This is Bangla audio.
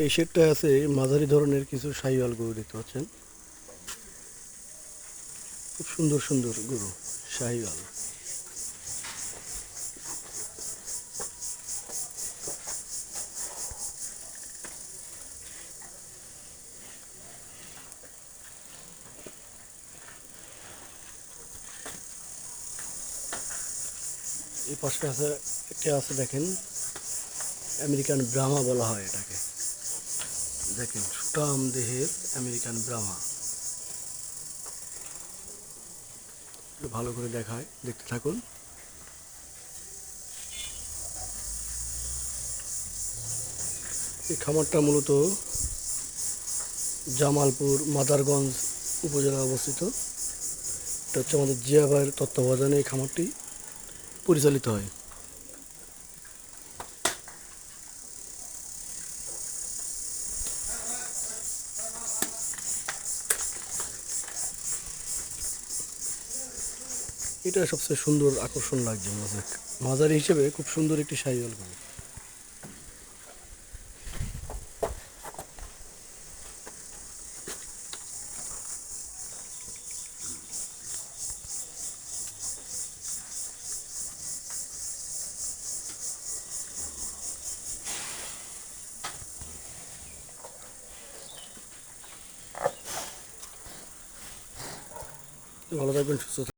এই শেডটায় আছে মাঝারি ধরনের কিছু শাহিওয়াল গরু দেখতে পাচ্ছেন। খুব সুন্দর সুন্দর গরু শাহিওয়াল। এই পাশে আছে একটা আছে দেখেন, আমেরিকান ব্রাহ্মা বলা হয় এটাকে। দেখেন সুটাম দেহের আমেরিকান ব্রাহ্মা। একটু ভালো করে দেখায়, দেখতে থাকুন। এই খামারটা মূলত জামালপুর মাদারগঞ্জ উপজেলায় অবস্থিত। এটা হচ্ছে আমাদের জিয়া ভাইয়ের তত্ত্বাবধানে এই খামারটি পরিচালিত হয়। এটা সবচেয়ে সুন্দর আকর্ষণ লাগছে আমাদের, মাঝারি হিসেবে খুব সুন্দর একটি শাহিওয়াল গরু। ভালো থাকবেন, সুস্থ থাকবেন।